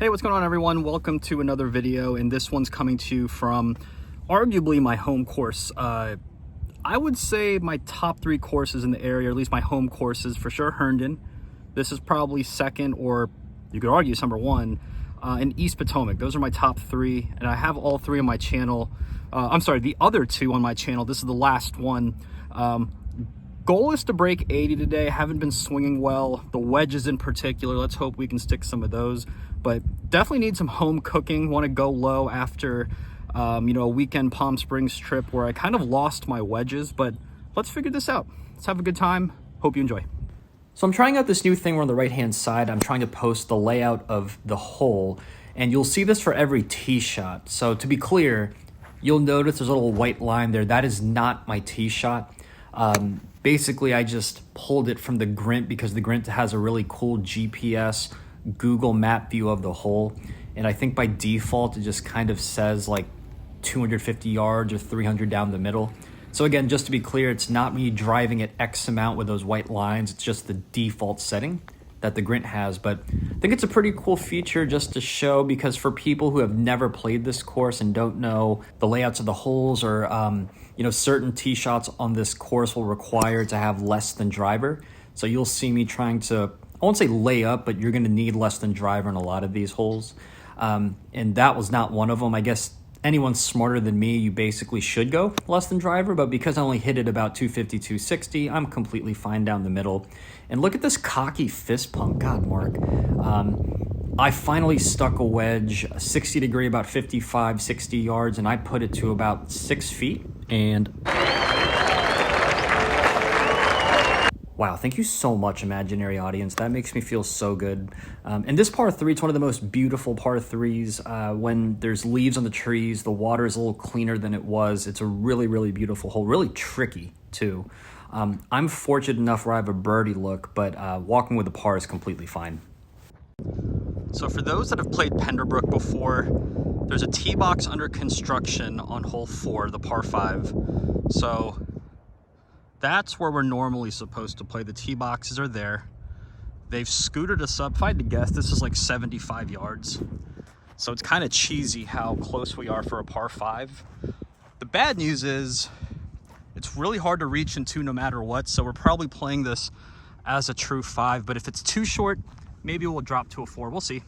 Hey, what's going on, everyone? Welcome to another video, and this one's coming to you from arguably my home course. I would say my top three courses in the area, or at least my home courses, for sure Herndon. This is probably second, or you could argue it's number one, in East Potomac. Those are my top three, and I have all three on my channel. I'm sorry, the other two on my channel. This is the last one. Goal is to break 80 today. I haven't been swinging well. The wedges in particular, let's hope we can stick some of those. But definitely need some home cooking. Want to go low after, a weekend Palm Springs trip where I kind of lost my wedges. But let's figure this out. Let's have a good time. Hope you enjoy. So I'm trying out this new thing where on the right-hand side, I'm trying to post the layout of the hole. And you'll see this for every tee shot. So to be clear, you'll notice there's a little white line there. That is not my tee shot. Basically, I just pulled it from the Grint because the Grint has a really cool GPS Google map view of the hole. And I think by default, it just kind of says like 250 yards or 300 down the middle. So again, just to be clear, it's not me driving at X amount with those white lines. It's just the default setting that the Grint has. But I think it's a pretty cool feature just to show, because for people who have never played this course and don't know the layouts of the holes, or certain tee shots on this course will require to have less than driver. So you'll see me trying to, I won't say lay up, but you're going to need less than driver in a lot of these holes. And that was not one of them. I guess anyone smarter than me, you basically should go less than driver, but because I only hit it about 250, 260, I'm completely fine down the middle. And look at this cocky fist pump. God, Mark. I finally stuck a wedge, 60 degree, about 55, 60 yards, and I put it to about 6 feet. And wow, thank you so much, imaginary audience. That makes me feel so good. And this par three, it's one of the most beautiful par threes. When there's leaves on the trees, the water is a little cleaner than it was. It's a really, really beautiful hole, really tricky too. I'm fortunate enough where I have a birdie look, but walking with a par is completely fine. So for those that have played Penderbrook before, there's a tee box under construction on hole 4, the par 5. So that's where we're normally supposed to play. The tee boxes are there. They've scooted us up. If I had to guess, this is like 75 yards. So it's kind of cheesy how close we are for a par 5. The bad news is it's really hard to reach into no matter what. So we're probably playing this as a true 5. But if it's too short, maybe we'll drop to a 4. We'll see.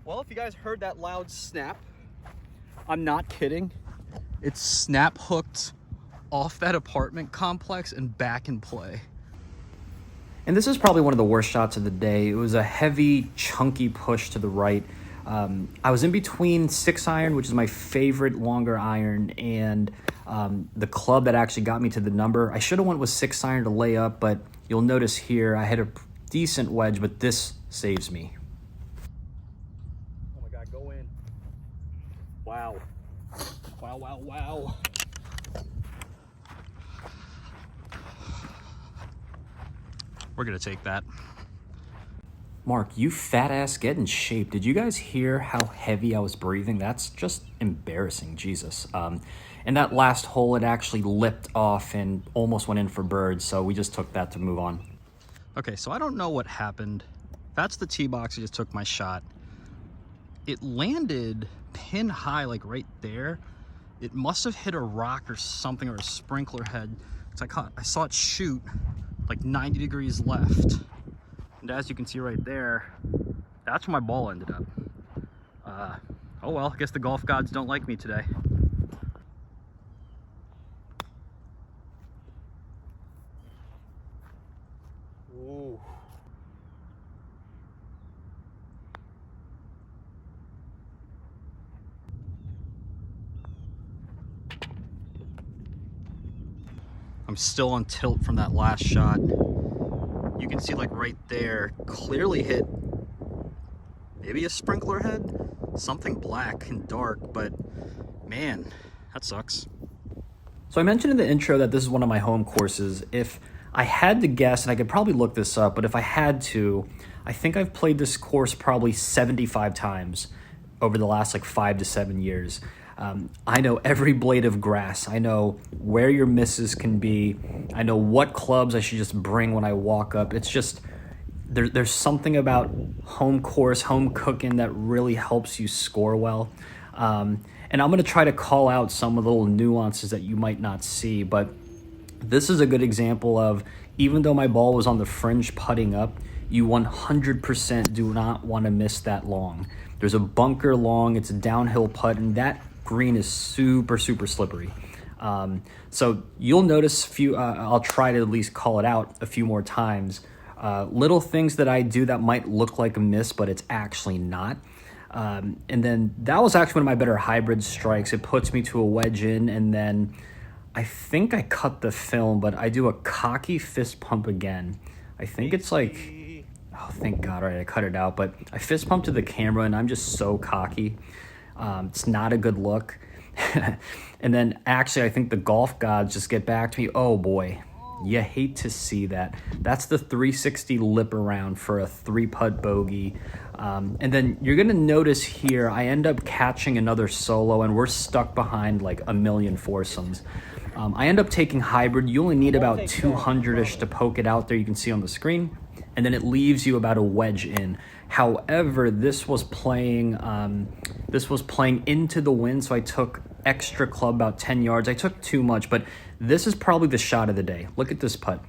Well, if you guys heard that loud snap, I'm not kidding. It's snap hooked off that apartment complex and back in play. And this is probably one of the worst shots of the day. It was a heavy, chunky push to the right. I was in between 6-iron, which is my favorite longer iron, and the club that actually got me to the number. I should have went with 6-iron to lay up, but you'll notice here I had a decent wedge, but this saves me. Oh my God, go in. Wow. Wow, wow, wow. We're gonna take that. Mark, you fat ass, get in shape. Did you guys hear how heavy I was breathing? That's just embarrassing, Jesus. And that last hole, it actually lipped off and almost went in for birds, so we just took that to move on. Okay, so I don't know what happened. That's the tee box. I just took my shot. It landed pin high, like right there. It must have hit a rock or something, or a sprinkler head. I saw it shoot like 90 degrees left. And as you can see right there, that's where my ball ended up. Oh well, I guess the golf gods don't like me today. Ooh. I'm still on tilt from that last shot. You can see like right there, clearly hit maybe a sprinkler head, something black and dark, but man, that sucks. So I mentioned in the intro that this is one of my home courses. If I had to guess, and I could probably look this up, but if I had to, I think I've played this course probably 75 times over the last like 5 to 7 years. I know every blade of grass. I know where your misses can be. I know what clubs I should just bring when I walk up. It's just, there's something about home course, home cooking that really helps you score well. And I'm going to try to call out some of the little nuances that you might not see, but this is a good example of, even though my ball was on the fringe putting up, you 100% do not want to miss that long. There's a bunker long, it's a downhill putt, and that green is super, super slippery. So you'll notice I'll try to at least call it out a few more times. Little things that I do that might look like a miss, but it's actually not. And then that was actually one of my better hybrid strikes. It puts me to a wedge in, and then I think I cut the film, but I do a cocky fist pump again. I think it's like, oh, thank God, all right, I cut it out, but I fist pump to the camera, and I'm just so cocky. It's not a good look. And then actually, I think the golf gods just get back to me. Oh boy, you hate to see that. That's the 360 lip around for a 3-putt bogey. And then you're going to notice here, I end up catching another solo, and we're stuck behind like a million foursomes. I end up taking hybrid. You only need about 200-ish to poke it out there. You can see on the screen. And then it leaves you about a wedge in. However, this was playing into the wind, so I took extra club about 10 yards. I took too much, but this is probably the shot of the day. Look at this putt.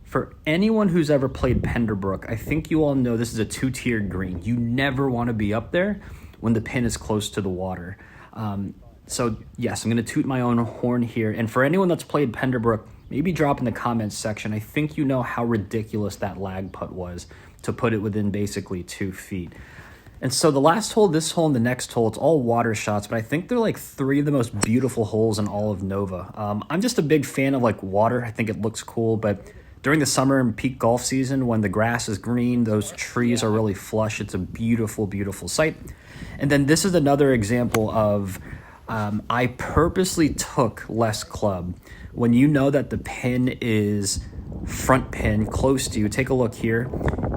For anyone who's ever played Penderbrook, I think you all know this is a 2-tiered green. You never want to be up there when the pin is close to the water. So yes, I'm going to toot my own horn here. And for anyone that's played Penderbrook, maybe drop in the comments section. I think you know how ridiculous that lag putt was to put it within basically 2 feet. And so the last hole, this hole, and the next hole, it's all water shots, but I think they're like 3 of the most beautiful holes in all of Nova. I'm just a big fan of like water. I think it looks cool, but during the summer and peak golf season, when the grass is green, those trees are really flush. It's a beautiful, beautiful sight. And then this is another example of I purposely took less club. When you know that the pin is front pin close to you, take a look here.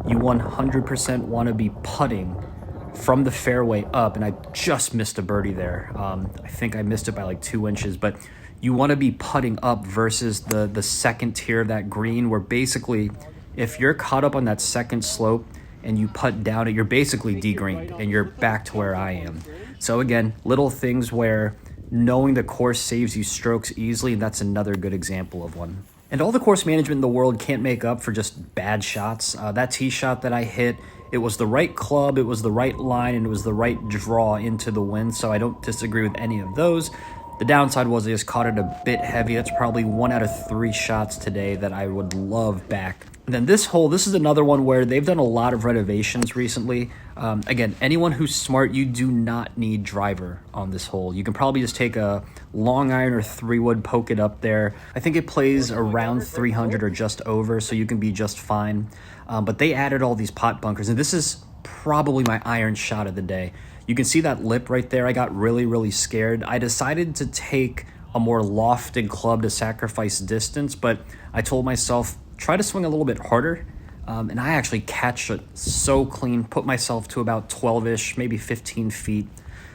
You 100% want to be putting from the fairway up, and I just missed a birdie there. I think I missed it by like 2 inches, but you want to be putting up versus the second tier of that green, where basically if you're caught up on that second slope and you putt down it, you're basically de-greened and you're back to where I am. So again, little things where knowing the course saves you strokes easily, and that's another good example of one. And all the course management in the world can't make up for just bad shots. That tee shot that I hit, it was the right club, it was the right line, and it was the right draw into the wind, so I don't disagree with any of those. The downside was I just caught it a bit heavy. That's probably 1 out of 3 shots today that I would love back. And then this hole, this is another one where they've done a lot of renovations recently. Again, anyone who's smart, you do not need driver on this hole. You can probably just take a long iron or 3-wood, poke it up there. I think it plays around 300 or just over, so you can be just fine. But they added all these pot bunkers, and this is probably my iron shot of the day. You can see that lip right there. I got really, really scared. I decided to take a more lofted club to sacrifice distance, but I told myself, try to swing a little bit harder. And I actually catched it so clean, put myself to about 12-ish, maybe 15 feet.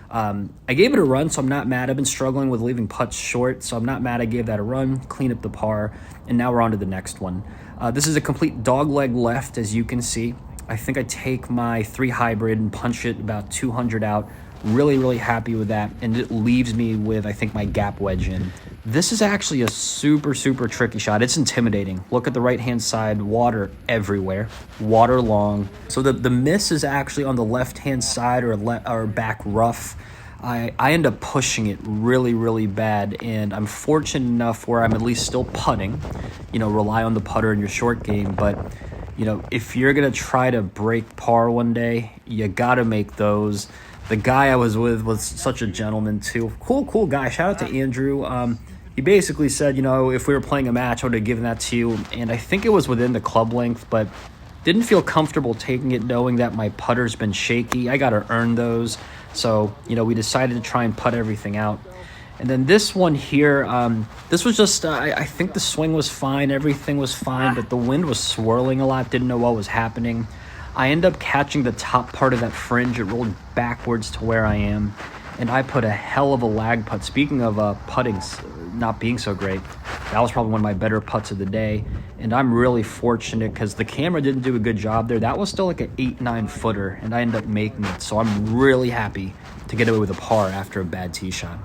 I gave it a run, so I'm not mad. I've been struggling with leaving putts short, so I'm not mad I gave that a run, clean up the par, and now we're on to the next one. This is a complete dogleg left, as you can see. I think I take my 3 hybrid and punch it about 200 out. Really, really happy with that, and it leaves me with, I think, my gap wedge in. This is actually a super, super tricky shot. It's intimidating. Look at the right-hand side, water everywhere, water long. So the miss is actually on the left-hand side or back rough. I end up pushing it really, really bad, and I'm fortunate enough where I'm at least still putting, rely on the putter in your short game, but if you're going to try to break par one day, you got to make those. The guy I was with was such a gentleman too. Cool guy. Shout out to Andrew. He basically said, if we were playing a match, I would have given that to you. And I think it was within the club length, but didn't feel comfortable taking it knowing that my putter's been shaky. I got to earn those. So, we decided to try and putt everything out. And then this one here, this was just, I think the swing was fine, everything was fine, but the wind was swirling a lot, didn't know what was happening. I end up catching the top part of that fringe, it rolled backwards to where I am, and I put a hell of a lag putt. Speaking of putting not being so great, that was probably one of my better putts of the day, and I'm really fortunate because the camera didn't do a good job there. That was still like an 8-9 footer, and I ended up making it, so I'm really happy to get away with a par after a bad tee shot.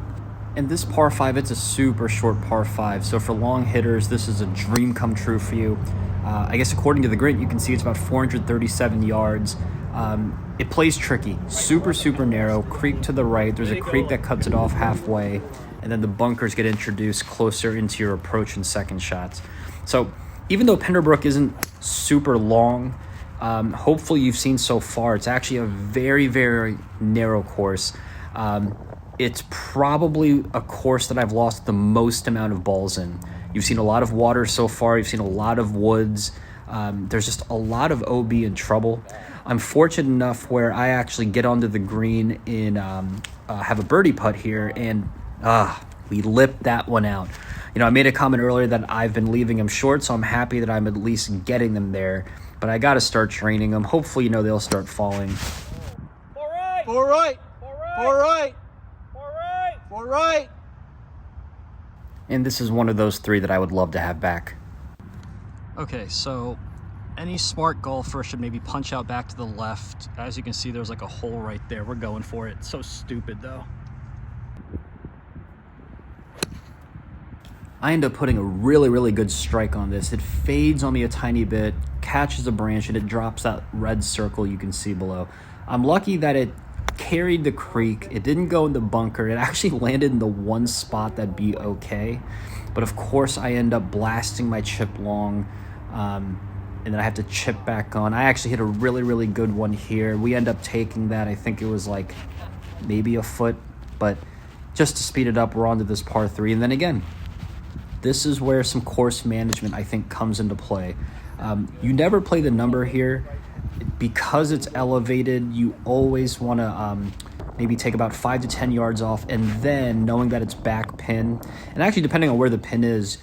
And this par 5, it's a super short par 5, so for long hitters, this is a dream come true for you. I guess according to the grid, you can see it's about 437 yards. It plays tricky, super narrow, creek to the right. There's a creek that cuts it off halfway, and then the bunkers get introduced closer into your approach and second shots. So even though Penderbrook isn't super long, hopefully you've seen so far, it's actually a very narrow course. It's probably a course that I've lost the most amount of balls in. You've seen a lot of water so far. You've seen a lot of woods. There's just a lot of OB in trouble. I'm fortunate enough where I actually get onto the green and have a birdie putt here, and we lipped that one out. You know, I made a comment earlier that I've been leaving them short, so I'm happy that I'm at least getting them there. But I got to start training them. Hopefully, you know, they'll start falling. All right. All right. All right. All right. And this is one of those 3 that I would love to have back. Okay, so any smart golfer should maybe punch out back to the left. As you can see, there's like a hole right there. We're going for it. So stupid, though. I end up putting a really good strike on this. It fades on me a tiny bit, catches a branch, and it drops that red circle you can see below. I'm lucky that it carried the creek. It didn't go in the bunker. It actually landed in the one spot that'd be okay. But of course, I end up blasting my chip long, and then I have to chip back on. I actually hit a really good one here. We end up taking that. I think it was like maybe a foot, but just to speed it up, we're on to this par 3. And then again, this is where some course management, I think, comes into play. You never play the number here. Because it's elevated, you always want to maybe take about 5 to 10 yards off, and then knowing that it's back pin, and actually depending on where the pin is,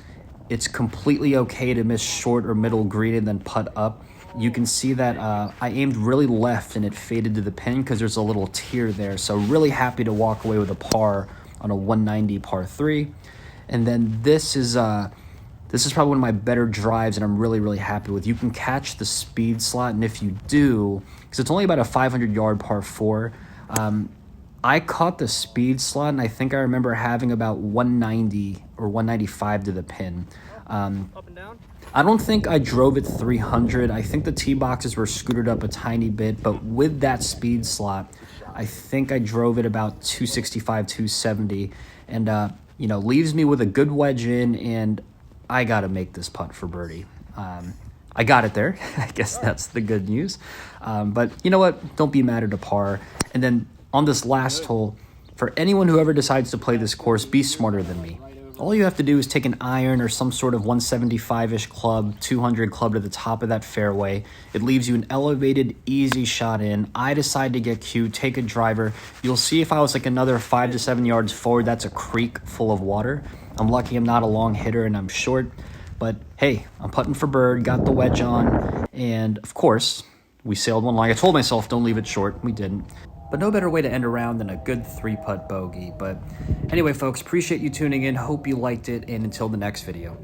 it's completely okay to miss short or middle green and then putt up. You can see that I aimed really left and it faded to the pin because there's a little tear there. So really happy to walk away with a par on a 190 par 3. And then this is probably one of my better drives, and I'm really happy with. You can catch the speed slot, and if you do, because it's only about a 500-yard par 4, I caught the speed slot, and I think I remember having about 190 or 195 to the pin. Up and down? I don't think I drove it 300. I think the tee boxes were scooted up a tiny bit, but with that speed slot, I think I drove it about 265, 270, and you know, leaves me with a good wedge in, and I got to make this putt for birdie. I got it there. I guess that's the good news. But you know what? Don't be mad at a par. And then on this last hole, for anyone who ever decides to play this course, be smarter than me. All you have to do is take an iron or some sort of 175-ish club, 200 club to the top of that fairway. It leaves you an elevated, easy shot in. I decide to get cute, take a driver. You'll see if I was like another 5 to 7 yards forward, that's a creek full of water. I'm lucky I'm not a long hitter and I'm short. But hey, I'm putting for bird, got the wedge on, and of course, we sailed one line. I told myself don't leave it short. We didn't. But no better way to end a round than a good 3-putt bogey. But anyway, folks, appreciate you tuning in. Hope you liked it, and until the next video.